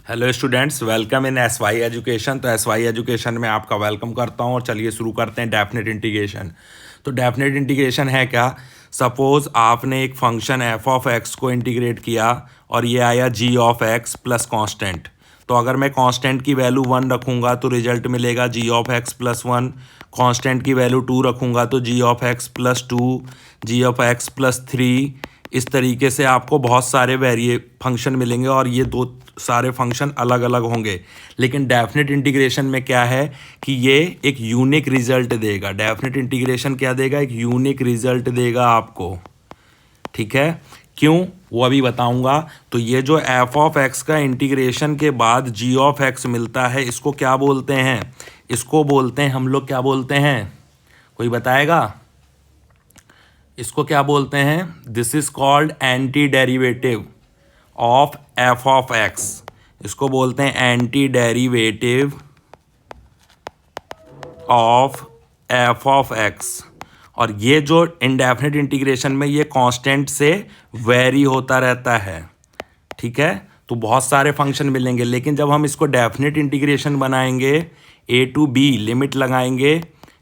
Hello students, welcome in S Y education. तो S Y education में आपका welcome करता हूँ और चलिए शुरू करते हैं डेफिनेट इंटीग्रेशन। तो डेफिनेट इंटीग्रेशन है क्या? सपोज़ आपने एक फंक्शन एफ ऑफ एक्स को इंटीग्रेट किया और ये आया जी ऑफ एक्स प्लस कॉन्स्टेंट। तो अगर मैं कांस्टेंट की वैल्यू 1 रखूँगा तो रिजल्ट मिलेगा g of x plus 1। Constant की वैल्यू 2 रखूँगा तो g of x plus 2, g of x plus 3। इस तरीके से आपको बहुत सारे फंक्शन मिलेंगे और ये दो सारे फंक्शन अलग अलग होंगे। लेकिन डेफिनेट इंटीग्रेशन में क्या है कि ये एक यूनिक रिजल्ट देगा। डेफिनेट इंटीग्रेशन क्या देगा? एक यूनिक रिजल्ट देगा आपको। ठीक है, क्यों वो अभी बताऊंगा। तो ये जो एफ ऑफ एक्स का इंटीग्रेशन के बाद जी ऑफ एक्स मिलता है, इसको क्या बोलते हैं? इसको बोलते हैं हम लोग, क्या बोलते हैं? कोई बताएगा इसको क्या बोलते हैं? This is called anti derivative of F of x. इसको बोलते हैं anti derivative of F of x. और ये जो इंडेफिनिट इंटीग्रेशन में ये कांस्टेंट से वेरी होता रहता है। ठीक है, तो बहुत सारे फंक्शन मिलेंगे। लेकिन जब हम इसको डेफिनिट इंटीग्रेशन बनाएंगे, ए टू बी लिमिट लगाएंगे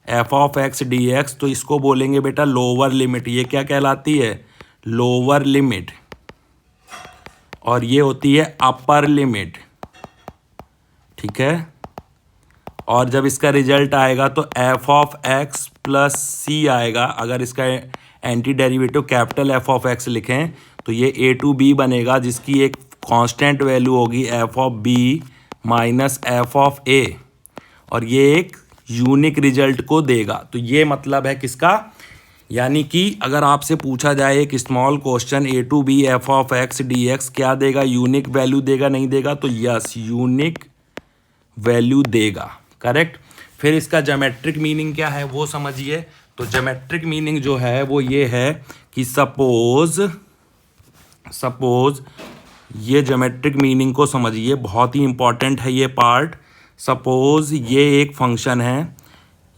F of x D x, तो इसको बोलेंगे बेटा लोअर लिमिट। ये क्या कहलाती है? Lower limit. और ये होती है अपर लिमिट। ठीक है, और जब इसका रिजल्ट आएगा तो f of x plus c आएगा। अगर इसका anti derivative capital f of x लिखें तो ये ए टू बी बनेगा, जिसकी एक कांस्टेंट वैल्यू होगी f of b minus f of a, और ये एक यूनिक रिजल्ट को देगा। तो ये मतलब है किसका? यानी कि अगर आपसे पूछा जाए एक small question A to B F of x D X क्या देगा? यूनिक वैल्यू देगा, नहीं देगा? तो यस, यूनिक वैल्यू देगा। करेक्ट। फिर इसका ज्योमेट्रिक मीनिंग क्या है वो समझिए। तो ज्योमेट्रिक मीनिंग जो है वो ये है कि सपोज ये ज्योमेट्रिक मीनिंग को समझिए, बहुत ही इंपॉर्टेंट है ये पार्ट। सपोज ये एक फंक्शन है,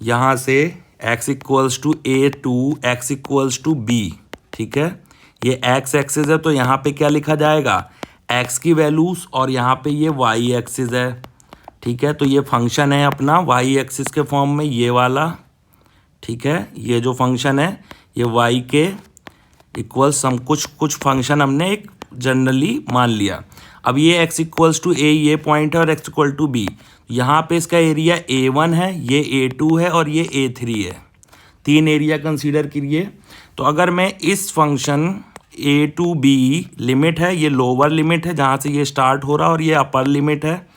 यहाँ से x equals to A to X equals to B. ठीक है, ये x एक्सिस है तो यहाँ पे क्या लिखा जाएगा? x की वैल्यूज, और यहाँ पे ये y एक्सिस है। ठीक है, तो ये फंक्शन है अपना y एक्सिस के फॉर्म में, ये वाला। ठीक है, ये जो फंक्शन है ये y के इक्वल सम कुछ फंक्शन हमने एक जनरली मान लिया। अब ये x इक्वल्स टू ए ये पॉइंट है और x इक्वल टू बी। यहाँ पे इसका एरिया A1 है, ये A2 है और ये A3 है। 3 एरिया कंसीडर करिए। तो अगर मैं इस function A to B limit है, ये लोअर लिमिट है जहाँ से ये स्टार्ट हो रहा है, और ये अपर लिमिट है,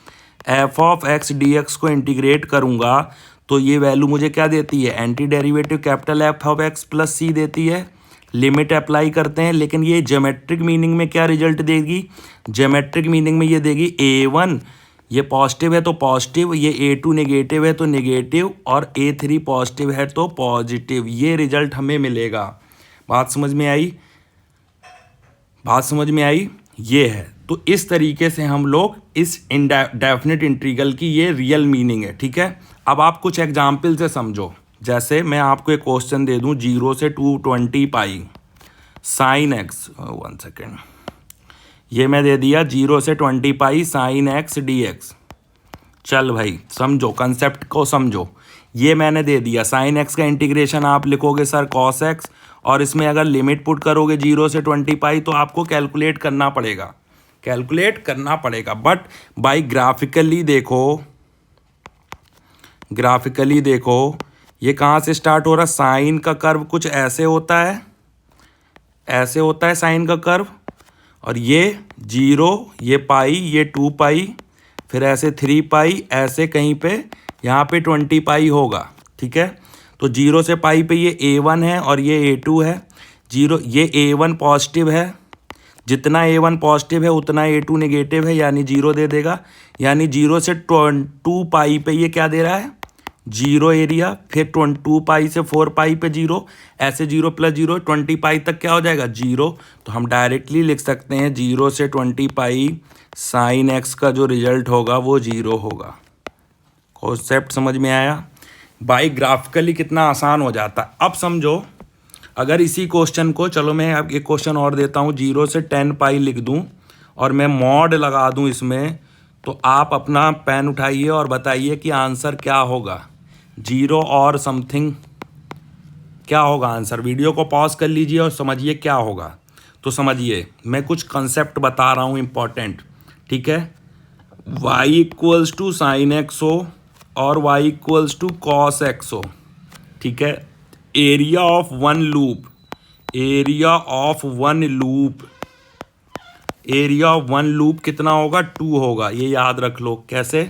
f of x D x को इंटीग्रेट करूँगा तो ये वैल्यू मुझे क्या देती है? Anti derivative capital f of x plus c देती है। लिमिट अप्लाई करते हैं, लेकिन ये ज्योमेट्रिक मीनिंग में क्या रिजल्ट देगी? ज्योमेट्रिक मीनिंग में ये देगी A1 ये पॉजिटिव है तो पॉजिटिव, ये A2 नेगेटिव है तो नेगेटिव, और A3 पॉजिटिव है तो पॉजिटिव। ये रिजल्ट हमें मिलेगा। बात समझ में आई? बात समझ में आई? ये है। तो इस तरीके से हम लोग इस डेफिनेट इंटीग्रल की ये रियल मीनिंग है। ठीक है, अब आप कुछ एग्जाम्पल से समझो। जैसे मैं आपको एक क्वेश्चन दे दूं, 0 से 220 पाई साइन एक्स, 1 सेकेंड, ये मैं दे दिया 0 से 20 पाई साइन एक्स डी एक्स। चल भाई समझो, कंसेप्ट को समझो। ये मैंने दे दिया, साइन एक्स का इंटीग्रेशन आप लिखोगे सर कॉस एक्स, और इसमें अगर लिमिट पुट करोगे 0 से 20 पाई तो आपको कैलकुलेट करना पड़ेगा। बट बाई ग्राफिकली देखो ये कहाँ से स्टार्ट हो रहा है? साइन का कर्व कुछ ऐसे होता है साइन का कर्व, और ये 0, ये पाई, ये 2 पाई, फिर ऐसे 3 पाई, ऐसे कहीं पे यहाँ पे 20 पाई होगा। ठीक है, तो 0 से पाई पे ये A1 है और ये A2 है। ये A1 पॉजिटिव है, जितना A1 पॉजिटिव है उतना A2 नेगेटिव है, यानी 0 दे देगा। यानी 0 से 2 पाई पे ये क्या दे रहा है? 0 एरिया। फिर 2 पाई से 4 पाई पे 0, ऐसे 0 प्लस 0 20 पाई तक क्या हो जाएगा? 0। तो हम डायरेक्टली लिख सकते हैं 0 से 20 पाई साइन एक्स का जो रिजल्ट होगा वो 0 होगा। कॉन्सेप्ट समझ में आया? बाई ग्राफिकली कितना आसान हो जाता। अब समझो, अगर इसी क्वेश्चन को, चलो मैं अब एक क्वेश्चन और देता हूँ, 0 से 10 पाई लिख दूँ और मैं मॉड लगा दूँ इसमें तो आप अपना पेन उठाइए और बताइए कि आंसर क्या होगा। 0 और समथिंग क्या होगा आंसर। वीडियो को पॉज कर लीजिए और समझिए क्या होगा। तो समझिए, मैं कुछ कंसेप्ट बता रहा हूँ इम्पॉर्टेंट, ठीक है। y equals to sine X हो और y equals to cos X हो, ठीक है। Area of one loop, area of one loop, area of one loop कितना होगा, 2 होगा। ये याद रख लो। कैसे?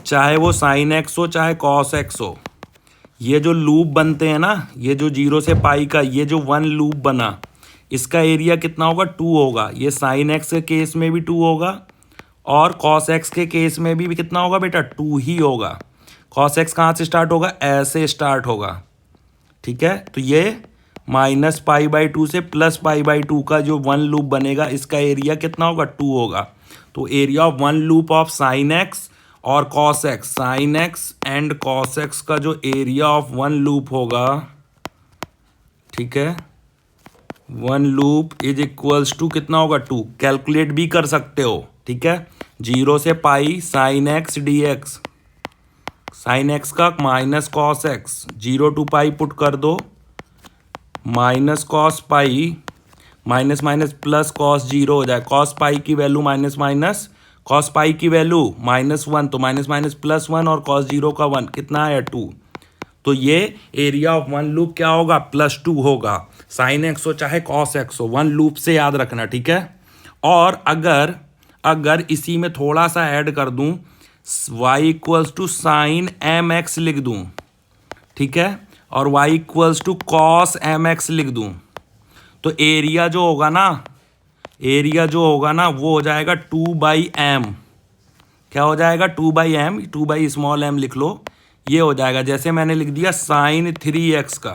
चाहे वो साइन एक्स हो चाहे कॉस एक्स हो, ये जो लूप बनते हैं ना, ये जो 0 से पाई का ये जो वन लूप बना, इसका एरिया कितना होगा, 2 होगा। ये साइन एक्स के केस में भी 2 होगा और कॉस एक्स के केस में भी कितना होगा बेटा, 2 ही होगा। कॉस एक्स कहाँ से स्टार्ट होगा, ऐसे स्टार्ट होगा, ठीक है। तो ये -π/2 से +π/2 का जो वन लूप बनेगा, इसका एरिया कितना होगा, 2 होगा। तो area of one loop of sine x और cos x, sine x and cos x का जो एरिया ऑफ वन लूप होगा, ठीक है, one loop is equals to कितना होगा, 2। कैलकुलेट भी कर सकते हो, ठीक है। 0 से pi sine x D x, sine x का minus cos x, 0 to pi put कर दो, minus cos pi, minus minus plus cos 0 हो जाए। कॉस पाई की value minus minus, cos pi की वैल्यू -1, तो माइनस माइनस +1 और कॉस 0 का 1 कितना आया, 2। तो ये एरिया ऑफ वन लूप क्या होगा, +2 होगा। साइन एक्स हो चाहे कॉस एक्स हो, वन लूप से याद रखना, ठीक है। और अगर इसी में थोड़ा सा ऐड कर दूं, y equals to sine M X लिख दूं, ठीक है, और y equals to cos M X लिख दूं, तो एरिया जो होगा ना, एरिया जो होगा ना वो हो जाएगा 2/m। क्या हो जाएगा, 2/m, 2/m लिख लो। ये हो जाएगा, जैसे मैंने लिख दिया साइन 3x का,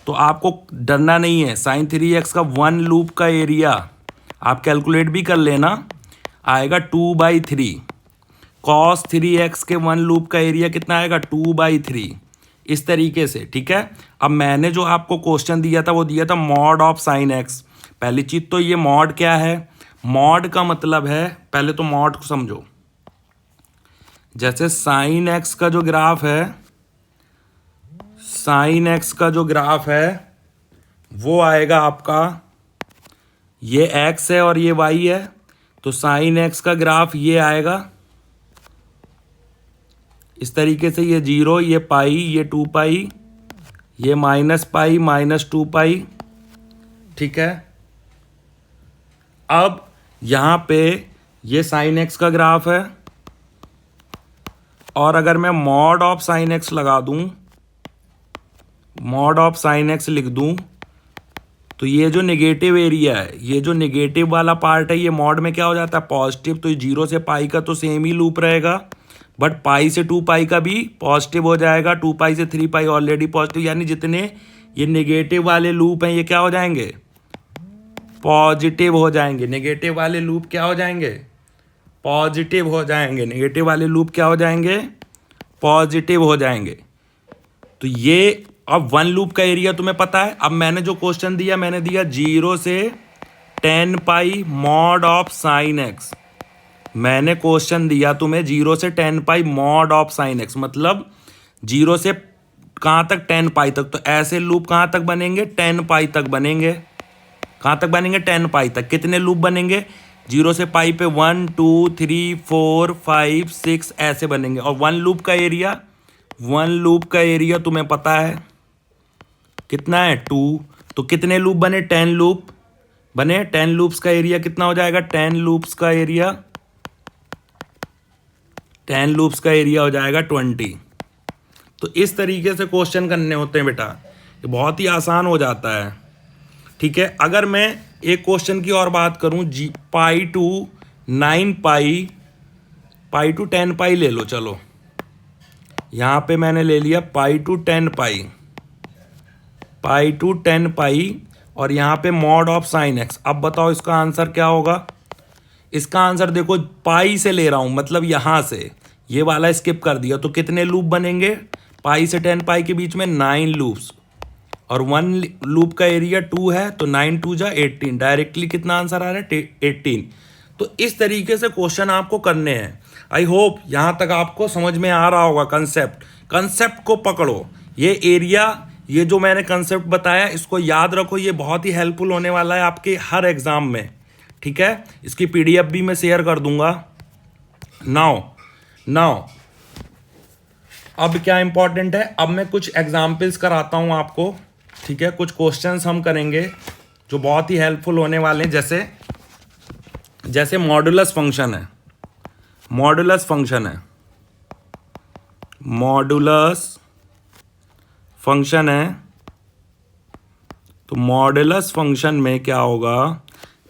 तो आपको डरना नहीं है। साइन 3x का वन लूप का एरिया आप कैलकुलेट भी कर लेना, आएगा 2/3। कॉस 3x के वन लूप का एरिया कितना आएगा, 2/3। इस तरीके से, ठीक है। अब मैंने जो आपको क्वेश्चन दिया था वो दिया था मॉड ऑफ साइन एक्स। पहली चीज तो ये मॉड क्या है, मॉड का मतलब है, पहले तो मॉड को समझो। जैसे साइन एक्स का जो ग्राफ है, साइन एक्स का जो ग्राफ है वो आएगा आपका, ये x है और ये y है, तो साइन एक्स का ग्राफ ये आएगा इस तरीके से, ये 0, ये पाई, ये 2 पाई, ये -π -2 पाई, ठीक है। अब यहाँ पे ये साइन एक्स का ग्राफ है, और अगर मैं मॉड ऑफ साइन एक्स लगा दूं, मॉड ऑफ साइन एक्स लिख दूं, तो ये जो नेगेटिव एरिया है, ये जो नेगेटिव वाला पार्ट है, ये मॉड में क्या हो जाता है, पॉजिटिव। तो 0 से पाई का तो सेम ही लूप रहेगा, बट पाई से 2 पाई का भी पॉजिटिव हो जाएगा। 2 पाई से 3 पाई ऑलरेडी पॉजिटिव, यानी जितने ये नेगेटिव वाले लूप हैं ये क्या हो जाएंगे, पॉजिटिव हो जाएंगे। नेगेटिव वाले लूप क्या हो जाएंगे, पॉजिटिव हो जाएंगे। नेगेटिव वाले लूप क्या हो जाएंगे, पॉजिटिव हो जाएंगे। तो ये अब वन लूप का एरिया तुम्हें पता है। अब मैंने जो क्वेश्चन दिया, मैंने दिया 0 से 10 पाई मॉड ऑफ साइन एक्स। मैंने क्वेश्चन दिया तुम्हें 0 से 10 पाई मॉड ऑफ साइन एक्स, मतलब 0 से कहाँ तक, 10 पाई तक। तो ऐसे लूप कहाँ तक बनेंगे, 10 पाई तक बनेंगे। कहाँ तक बनेंगे, 10 पाई तक। कितने लूप बनेंगे, 0 से पाई पे 1 2 3 4 5 6 ऐसे बनेंगे। और वन लूप का एरिया, वन लूप का एरिया तुम्हें पता है कितना है, 2। तो कितने लूप बने, 10 लूप बने। 10 लूप्स का एरिया कितना हो जाएगा, 10 लूप्स का एरिया, 10 लूप्स का एरिया हो जाएगा 20। तो इस तरीके से क्वेश्चन करने होते हैं बेटा, ये बहुत ही आसान हो जाता है, ठीक है। अगर मैं एक क्वेश्चन की और बात करूं, पाई टू 9 पाई, पाई टू 10 पाई ले लो। चलो यहाँ पे मैंने ले लिया पाई टू 10 पाई, पाई टू 10 पाई, और यहाँ पे मॉड ऑफ साइन एक्स। अब बताओ इसका आंसर क्या होगा। इसका आंसर देखो, पाई से ले रहा हूँ, मतलब यहाँ से ये वाला स्किप कर दिया, तो कितने लूप बनेंगे, पाई से 10 पाई के बीच में 9 लूप्स, और वन लूप का एरिया 2 है, तो 9 2 जा 18। डायरेक्टली कितना आंसर आ रहा है, 18। तो इस तरीके से क्वेश्चन आपको करने हैं। आई होप यहाँ तक आपको समझ में आ रहा होगा कंसेप्ट को पकड़ो। ये एरिया, ये जो मैंने कंसेप्ट बताया इसको याद रखो, ये बहुत ही हेल्पफुल होने वाला है आपके हर एग्जाम में, ठीक है। इसकी पीडीएफ भी मैं शेयर कर दूंगा। नाउ अब क्या इंपॉर्टेंट है, अब मैं कुछ एग्जाम्पल्स कराता हूं आपको, ठीक है। कुछ क्वेश्चंस हम करेंगे जो बहुत ही हेल्पफुल होने वाले हैं। जैसे मॉडुलस फंक्शन है, मॉडुलस फंक्शन है। तो मॉडुलस फंक्शन में क्या होगा,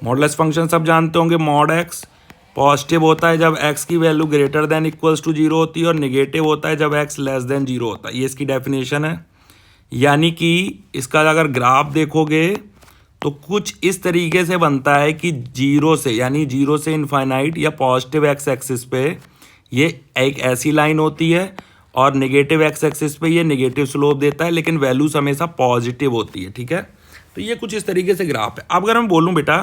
मॉडुलस फंक्शन सब जानते होंगे। मॉड एक्स पॉजिटिव होता है जब एक्स की value greater than equals to 0 होती है, और निगेटिव होता है जब एक्स लेस देन 0 होता है। ये इसकी डेफिनेशन है। यानी कि इसका अगर ग्राफ देखोगे तो कुछ इस तरीके से बनता है कि 0 से, यानी 0 से इनफाइनाइट या पॉजिटिव एक्स एक्सिस पे ये एक ऐसी लाइन होती है, और नेगेटिव एक्स एक्सिस पे ये नेगेटिव स्लोप देता है, लेकिन वैल्यूज हमेशा पॉजिटिव होती है, ठीक है। तो ये कुछ इस तरीके से ग्राफ है। अब अगर मैं बोलूँ बेटा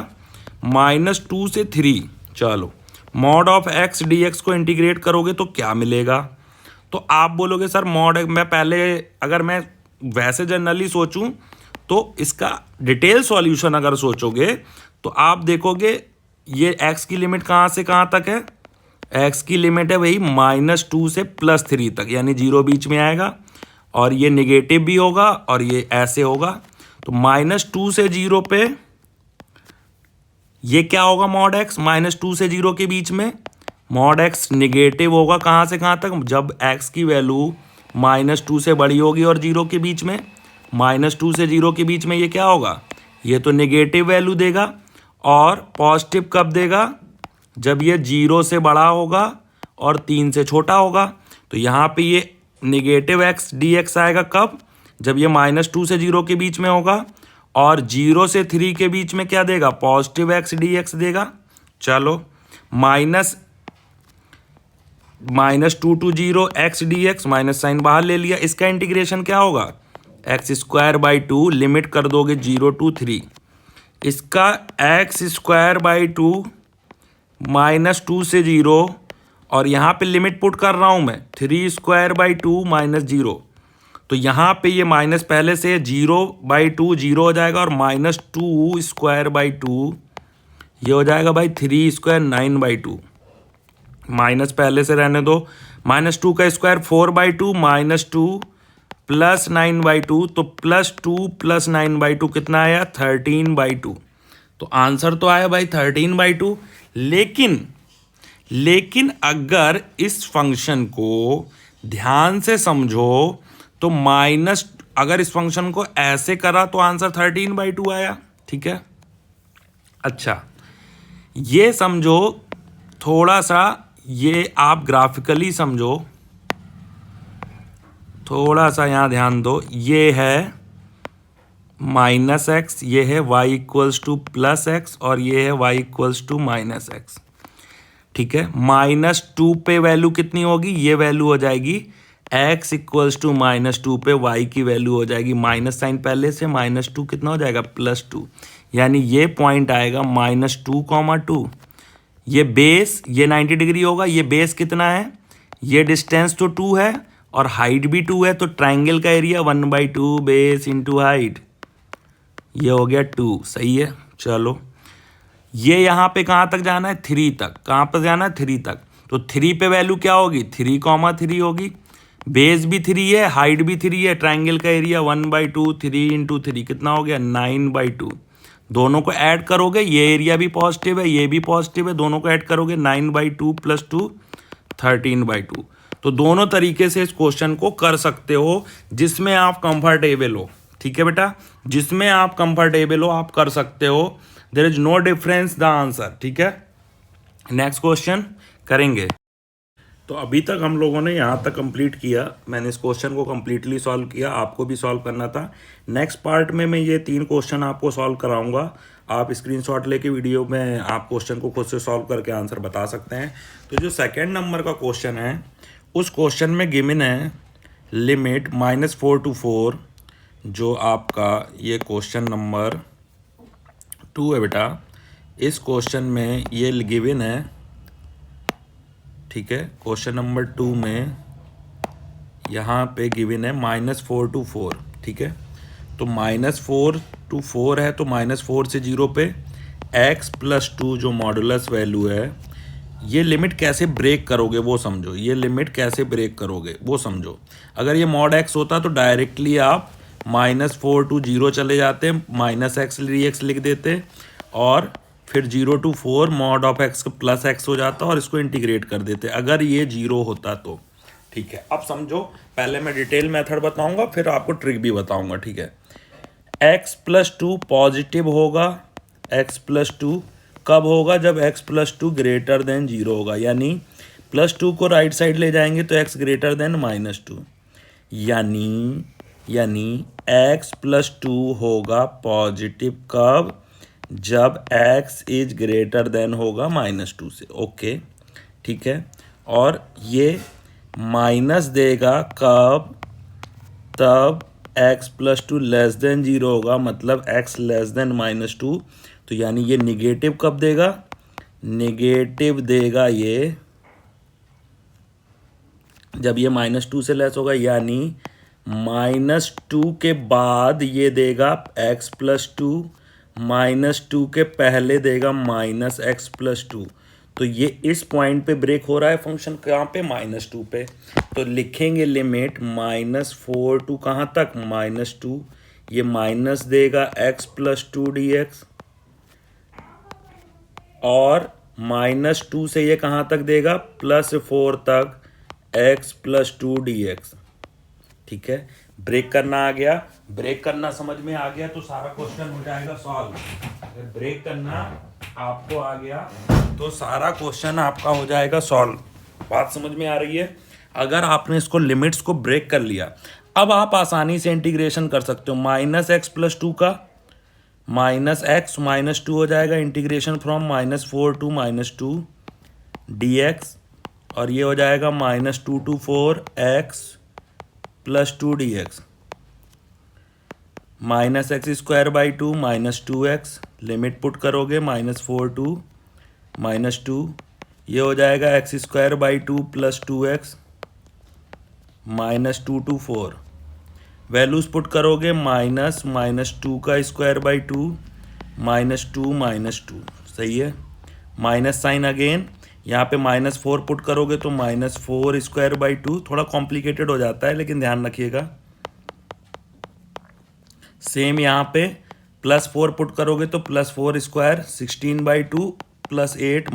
-2 से 3, चलो mod of x D x को इंटीग्रेट करोगे तो क्या मिलेगा। तो आप बोलोगे सर मॉड, मैं पहले अगर मैं वैसे जनरली सोचूं तो इसका डिटेल सॉल्यूशन अगर सोचोगे तो आप देखोगे ये एक्स की लिमिट कहाँ से कहाँ तक है, एक्स की लिमिट है वही -2 से +3 तक, यानी 0 बीच में आएगा, और ये नेगेटिव भी होगा और ये ऐसे होगा। तो -2 से 0 पे ये क्या होगा, मॉड एक्स -2 से 0 के बीच में मॉड एक्स निगेटिव होगा कहाँ से कहाँ तक, जब एक्स की वैल्यू -2 से बड़ी होगी और 0 के बीच में। -2 से 0 के बीच में ये क्या होगा, ये तो नेगेटिव वैल्यू देगा, और पॉजिटिव कब देगा, जब ये 0 से बड़ा होगा और 3 से छोटा होगा। तो यहाँ पे ये नेगेटिव एक्स डी एक्स आएगा कब, जब ये -2 से 0 के बीच में होगा, और 0 से 3 के बीच में क्या देगा, पॉजिटिव एक्स डी एक्स देगा। चलो -2 to 0 X D X, minus sine बाहर ले लिया, इसका इंटीग्रेशन क्या होगा, x²/2, लिमिट कर दोगे 0 to 3, इसका x²/2 -2 से 0, और यहाँ पे लिमिट पुट कर रहा हूँ मैं 3²/2 -0। तो यहाँ पे ये माइनस पहले से 0/2 0 हो जाएगा, और -2²/2 ये हो जाएगा भाई 3² 9/2, माइनस पहले से रहने दो। -2 का स्क्वायर 4/2, -2 + 9/2, तो +2 + 9/2 कितना आया, 13/2। तो आंसर तो आया भाई 13/2। लेकिन अगर इस फंक्शन को ध्यान से समझो तो अगर इस फंक्शन को ऐसे करा तो आंसर 13/2 आया, ठीक है। अच्छा, ये समझो थोड़ा सा, ये आप ग्राफिकली समझो, थोड़ा सा यहाँ ध्यान दो। ये है -x, ये है y = +x, और ये है y = -x, ठीक है। -2 पे वैल्यू कितनी होगी, ये वैल्यू हो जाएगी x = -2 पे y की वैल्यू हो जाएगी माइनस साइन पहले से, -2 कितना हो जाएगा, +2, यानी ये पॉइंट आएगा -2, ये बेस, ये 90 डिग्री होगा। ये बेस कितना है, ये डिस्टेंस तो 2 है और हाइट भी 2 है, तो ट्राइंगल का एरिया 1/2 बेस इंटू हाइट, ये हो गया 2, सही है। चलो ये यहाँ पे कहाँ तक जाना है, 3 तक, कहाँ पर जाना है, 3 तक। तो 3 पे वैल्यू क्या होगी, 3,3 होगी, बेस भी 3 है, हाइट भी 3 है, ट्राइंगल का एरिया 1/2, 3 × 3 कितना हो गया, 9/2। दोनों को ऐड करोगे, ये एरिया भी पॉजिटिव है, ये भी पॉजिटिव है, दोनों को ऐड करोगे 9/2 + 2 13/2। तो दोनों तरीके से इस क्वेश्चन को कर सकते हो, जिसमें आप कंफर्टेबल हो, ठीक है बेटा, जिसमें आप कंफर्टेबल हो आप कर सकते हो। There is no difference the answer, ठीक है। नेक्स्ट क्वेश्चन करेंगे। तो अभी तक हम लोगों ने यहाँ तक कंप्लीट किया, मैंने इस क्वेश्चन को कंप्लीटली सॉल्व किया, आपको भी सॉल्व करना था। नेक्स्ट पार्ट में मैं ये 3 क्वेश्चन आपको सॉल्व कराऊंगा, आप स्क्रीनशॉट लेके वीडियो में आप क्वेश्चन को खुद से सॉल्व करके आंसर बता सकते हैं। तो जो सेकेंड नंबर का क्वेश्चन है, उस क्वेश्चन में गिवन है लिमिट -4 to 4, जो आपका ये क्वेश्चन नंबर 2 है बेटा, इस क्वेश्चन में ये गिवन है, ठीक है। क्वेश्चन नंबर 2 में यहाँ पे गिवन है -4 to 4, ठीक है। तो -4 to 4 है, तो -4 से 0 पे x+2 जो मॉडुलस वैल्यू है, ये लिमिट कैसे ब्रेक करोगे वो समझो। ये लिमिट कैसे ब्रेक करोगे वो समझो। अगर ये मॉड x होता तो डायरेक्टली आप -4 to 0 चले जाते, -x dx लिख देते, और फिर 0 to 4 mod of x plus x हो जाता और इसको इंटीग्रेट कर देते अगर ये 0 होता तो, ठीक है। अब समझो, पहले मैं डिटेल मेथड बताऊंगा फिर आपको ट्रिक भी बताऊंगा, ठीक है। x+2 पॉजिटिव होगा, x+2 कब होगा, जब x+2 ग्रेटर देन 0 होगा, यानी +2 को राइट साइड ले जाएंगे तो x ग्रेटर देन -2, यानी x+2 होगा पॉजिटिव कब, जब x इज ग्रेटर देन होगा -2 से, ओके, ठीक है। और ये माइनस देगा कब, तब x+2 लेस देन 0 होगा, मतलब x लेस देन -2, तो यानी ये निगेटिव कब देगा, निगेटिव देगा ये जब ये -2 से लेस होगा, यानी -2 के बाद ये देगा x+2, -2 के पहले देगा -x+2, तो ये इस पॉइंट पे ब्रेक हो रहा है फंक्शन, कहाँ पे, -2 पे। तो लिखेंगे लिमिट -4 to कहाँ तक, -2, ये माइनस देगा x+2 dx, और -2 से ये कहाँ तक देगा, +4 तक x+2 dx, ठीक है। ब्रेक करना आ गया, ब्रेक करना समझ में आ गया तो सारा क्वेश्चन हो जाएगा सॉल्व। अगर ब्रेक करना आपको आ गया तो सारा क्वेश्चन आपका हो जाएगा सॉल्व। बात समझ में आ रही है। अगर आपने इसको लिमिट्स को ब्रेक कर लिया, अब आप आसानी से इंटीग्रेशन कर सकते हो। -x+2 का -x -2 हो जाएगा, इंटीग्रेशन फ्रॉम -4 to -2 dx, और ये हो जाएगा -2 to 4 x+2 dx, -x² -2x, limit put करोगे -4 to -2, ये हो जाएगा x² + 2x, -2 to 4, values put करोगे -2 का स्क्वायर/2 -2 सही है। माइनस साइन अगेन, यहाँ पे -4 पुट करोगे तो -4² थोड़ा कॉम्प्लिकेटेड हो जाता है लेकिन ध्यान रखिएगा। सेम यहाँ पे +4 पुट करोगे तो +4² 16/2 +8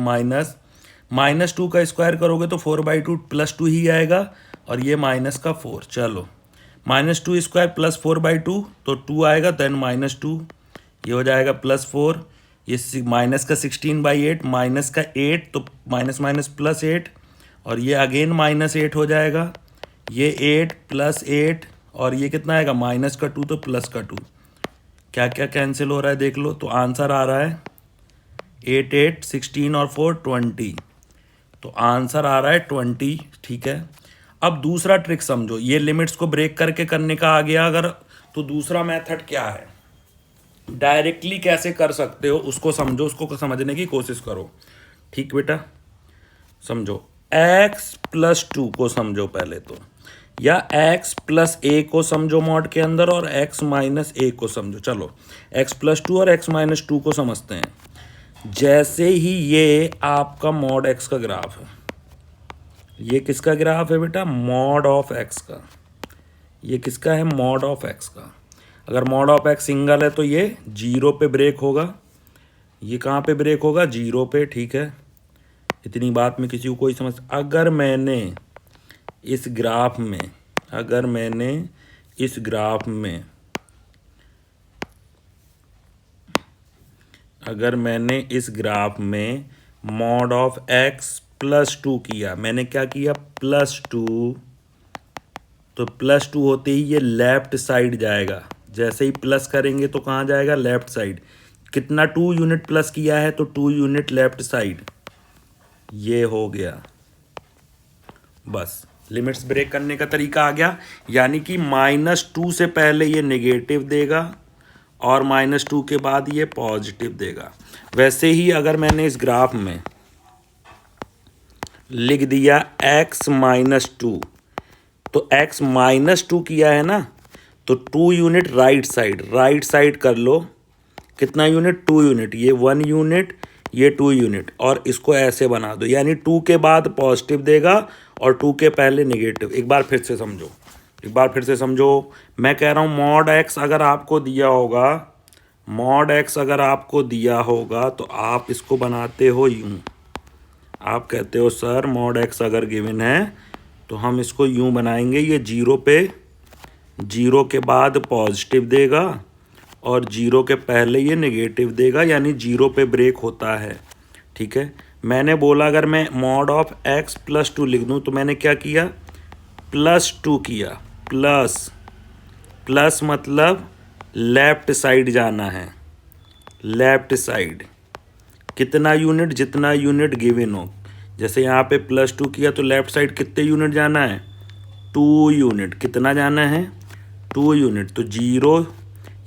-2 का स्क्वायर करोगे तो 4/2 +2 ही आएगा, और ये -4। चलो -2² +4/2 तो 2 आएगा, देन -2, ये हो जाएगा +4, ये माइनस का 16/8 -8 तो +8, और ये अगेन -8 हो जाएगा, ये 8 +8, और ये कितना आएगा -2 तो +2, क्या क्या कैंसिल हो रहा है देख लो। तो आंसर आ रहा है 8 8 16 और 4 20, तो आंसर आ रहा है 20, ठीक है। अब दूसरा ट्रिक समझो, ये लिमिट्स को ब्रेक करके करने का आ गया अगर, तो दूसरा मेथड क्या है, डायरेक्टली कैसे कर सकते हो उसको समझो, उसको समझने की कोशिश करो, ठीक बेटा। समझो x+2 को समझो पहले तो, या x+a को समझो मॉड के अंदर, और x-a को समझो। चलो x+2 और x-2 को समझते हैं। जैसे ही ये आपका मॉड x का ग्राफ है, ये किसका ग्राफ है बेटा, मॉड ऑफ x का, ये किसका है, मॉड ऑफ x का। अगर मॉड ऑफ x सिंगल है तो ये 0 पे ब्रेक होगा, ये कहाँ पे ब्रेक होगा, 0 पे, ठीक है। इतनी बात में किसी को कोई समझ, अगर मैंने इस ग्राफ में, अगर मैंने इस ग्राफ में, अगर मैंने इस ग्राफ में मॉड ऑफ x+2 किया, मैंने क्या किया, +2, तो +2 होते ही ये लेफ्ट साइड जाएगा, जैसे ही प्लस करेंगे तो कहाँ जाएगा, लेफ्ट साइड। कितना 2 यूनिट प्लस किया है तो 2 यूनिट लेफ्ट साइड, ये हो गया। बस लिमिट्स ब्रेक करने का तरीका आ गया, यानी कि -2 से पहले ये नेगेटिव देगा और -2 के बाद ये पॉजिटिव देगा। वैसे ही अगर मैंने इस ग्राफ में लिख दिया x-2, तो x-2 किया है ना, तो 2 यूनिट राइट साइड कर लो। कितना यूनिट? 2 यूनिट। ये 1 यूनिट, ये 2 यूनिट, और इसको ऐसे बना दो, यानी 2 के बाद पॉजिटिव देगा और 2 के पहले नेगेटिव। एक बार फिर से समझो, मैं कह रहा हूँ मॉड x अगर आपको दिया होगा तो आप इसको बनाते हो यूं। आप कहते हो सर मॉड x अगर गिवन है तो हम इसको यूं बनाएंगे, ये 0 के बाद पॉजिटिव देगा और 0 के पहले ये नेगेटिव देगा, यानी 0 पे ब्रेक होता है। ठीक है, मैंने बोला अगर मैं मॉड ऑफ x +2 लिख दूँ तो मैंने क्या किया? +2 किया। प्लस मतलब लेफ्ट साइड जाना है, लेफ्ट साइड। कितना यूनिट? जितना यूनिट गिवन हो। जैसे यहाँ पे +2 किया तो लेफ्ट साइड कितने यूनिट जाना है? 2 यूनिट। कितना जाना है? 2 यूनिट। तो 0,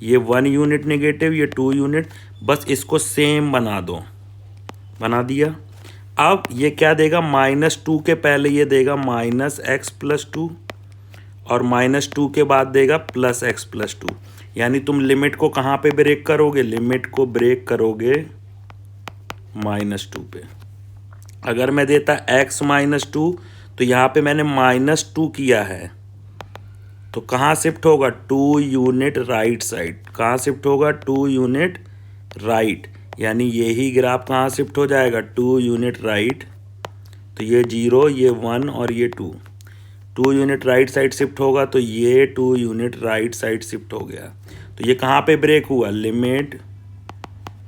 ये 1 यूनिट नेगेटिव, ये 2 यूनिट। बस इसको सेम बना दो। बना दिया। अब ये क्या देगा? -2 के पहले ये देगा -x +2 और -2 के बाद देगा +x +2। यानी तुम लिमिट को कहाँ पे ब्रेक करोगे? लिमिट को ब्रेक करोगे -2 पे। अगर मैं देता x -2 तो यहाँ पे मैंने -2 किया है, तो कहाँ शिफ्ट होगा? 2 यूनिट राइट साइड। कहाँ शिफ्ट होगा? 2 यूनिट राइट। यानी यही ग्राफ कहाँ शिफ्ट हो जाएगा? 2 यूनिट राइट। तो ये 0, ये 1 और ये 2 यूनिट राइट साइड शिफ्ट होगा, तो ये 2 यूनिट राइट साइड शिफ्ट हो गया। तो ये कहाँ पे ब्रेक हुआ? लिमिट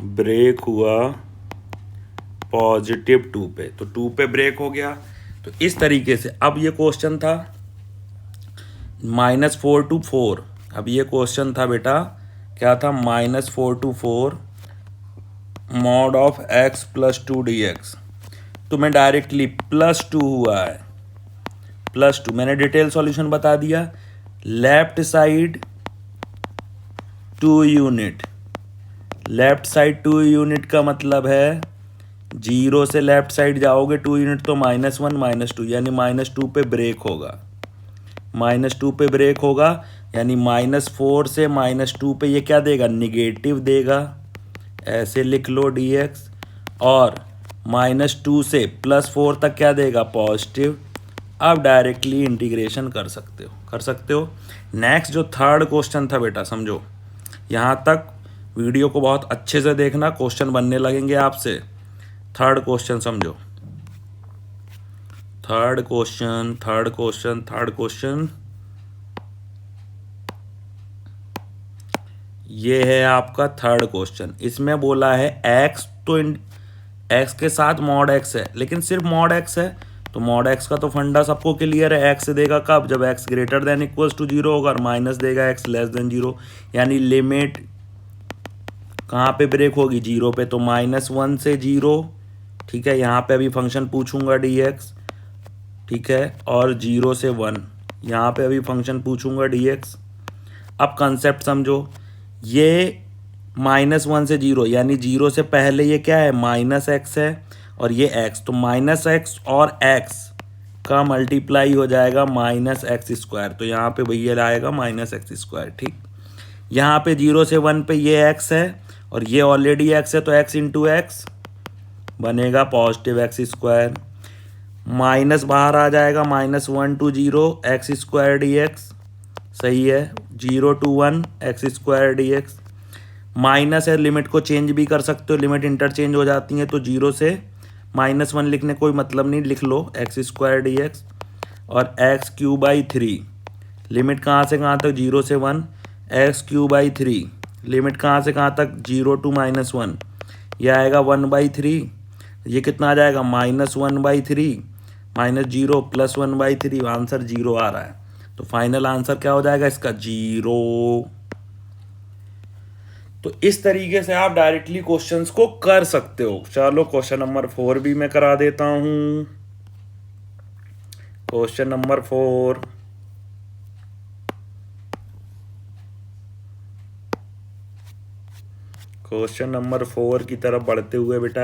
ब्रेक हुआ +2 पे। तो 2 पे ब्रेक हो गया। तो इस तरीके से अब ये क्वेश्चन था -4 to 4। अब ये क्वेश्चन था बेटा, क्या था? -4 to 4 mod of x +2 dx। तो मैं डायरेक्टली +2 हुआ है, +2 मैंने डिटेल सॉल्यूशन बता दिया। Left side 2 unit, left side 2 unit का मतलब है 0 से लेफ्ट साइड जाओगे 2 यूनिट तो -1 -2, यानी -2 पे ब्रेक होगा। -2 पे ब्रेक होगा, यानी -4 से -2 पे ये क्या देगा? निगेटिव देगा। ऐसे लिख लो dx। और -2 से +4 तक क्या देगा? पॉजिटिव। अब डायरेक्टली इंटीग्रेशन कर सकते हो। नेक्स्ट जो थर्ड क्वेश्चन था बेटा, समझो यहाँ तक वीडियो को बहुत अच्छे से देखना, क्वेश्चन बनने लगेंगे आपसे। थर्ड क्वेश्चन समझो। थर्ड क्वेश्चन ये है आपका थर्ड क्वेश्चन। इसमें बोला है x, तो x के साथ मॉड x है, लेकिन सिर्फ मॉड x है। तो मॉड x का तो फंडा सबको क्लियर है। x देगा कब? जब x > 0 होगा, और माइनस देगा x < 0। यानी लिमिट कहाँ पे ब्रेक होगी? 0 पे। तो -1 से 0, ठीक है। यहाँ पे अभी फंक्शन पूछूंगा dx, ठीक है। और 0 से 1, यहाँ पे अभी फंक्शन पूछूंगा dx। अब कंसेप्ट समझो, ये -1 से 0, यानी 0 से पहले ये क्या है? -x है, और ये x। तो -x और x का मल्टीप्लाई हो जाएगा -x²। तो यहाँ पे भैया आएगा -x², ठीक। यहाँ पे 0 से 1 पे ये x है और ये ऑलरेडी x है, तो x × x बनेगा +x²। माइनस बाहर आ जाएगा, -1 to 0 x² dx, सही है। 0 to 1 x² dx। माइनस है, लिमिट को चेंज भी कर सकते हो, लिमिट इंटरचेंज हो जाती हैं। तो 0 से -1 लिखने कोई मतलब नहीं, लिख लो x² dx। और x³ 3, लिमिट कहाँ से कहाँ तक? 0 से 1। x³ 3, लिमिट कहाँ से कहाँ तक? 0 to -1। यह आएगा 1/3। ये कितना आ जाएगा? -1/3 -0 + 1/3। आंसर 0 आ रहा है। तो फाइनल आंसर क्या हो जाएगा इसका? 0। तो इस तरीके से आप डायरेक्टली क्वेश्चंस को कर सकते हो। चलो क्वेश्चन नंबर 4 भी मैं करा देता हूं। क्वेश्चन नंबर 4, क्वेश्चन नंबर 4 की तरफ बढ़ते हुए बेटा,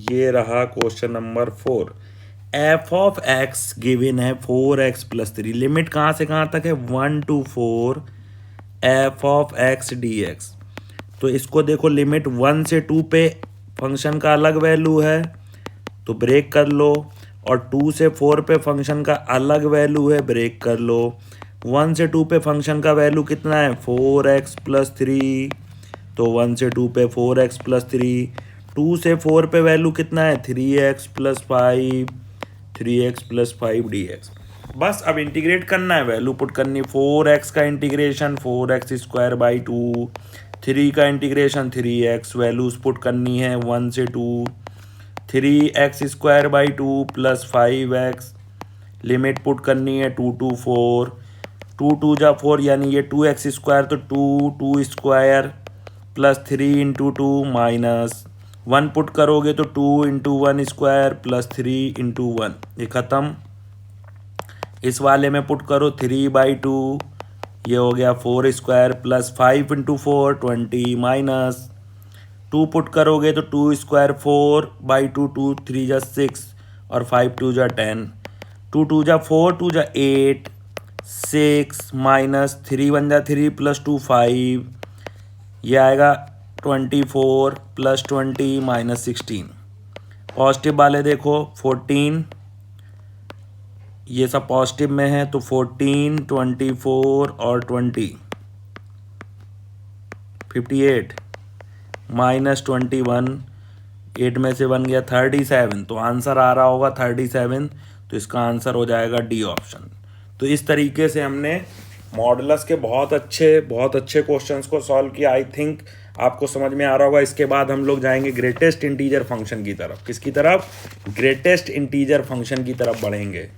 ये रहा question number 4। F of x given है 4x+3। लिमिट कहाँ से कहाँ तक है? 1 to 4 F of x D x. तो इसको देखो, लिमिट 1 से 2 पे फंक्शन का अलग वैल्यू है तो ब्रेक कर लो, और 2 से 4 पे फंक्शन का अलग वैल्यू है, ब्रेक कर लो। 1 से 2 पे फंक्शन का वैल्यू कितना है? 4x+3। तो 1 से 2 पे 4x+3। 2 से 4 पे वैल्यू कितना है? 3x+5, 3x+5 dx। बस अब इंटीग्रेट करना है, वैल्यू पुट करनी। 4x का इंटीग्रेशन 4x² 3 का इंटीग्रेशन 3x, वैल्यूज पुट करनी है 1 से 2। 3x² plus 5x, limit put करनी है 2 to 4। 2 2 जा 4 यानी ये 2x², तो 2 2² प्लस 3 × 2 माइनस 1 पुट करोगे तो 2 × 1² प्लस 3 × 1, ये ख़त्म। इस वाले में पुट करो 3/2, ये हो गया 4² प्लस 5 × 4 20 माइनस 2 पुट करोगे तो 2² 4/2, 2 3 जा 6 और 5 2 जा 10, 2 2 जा 4, 2 जा 8, 6 माइनस 3 1 जा 3 प्लस 2 5, ये आएगा 24 प्लस 20 माइनस 16। पॉजिटिव वाले देखो 14, ये सब पॉजिटिव में है तो 14 24 और 20 58 माइनस 21, 8 में से बन गया 37, तो आंसर आ रहा होगा 37, तो इसका आंसर हो जाएगा डी ऑप्शन। तो इस तरीके से हमने मॉडुलस के बहुत अच्छे क्वेश्चंस को सॉल्व किया। आई थिंक आपको समझ में आ रहा होगा। इसके बाद हम लोग जाएंगे ग्रेटेस्ट इंटीजर फंक्शन की तरफ। किसकी तरफ? ग्रेटेस्ट इंटीजर फंक्शन की तरफ बढ़ेंगे।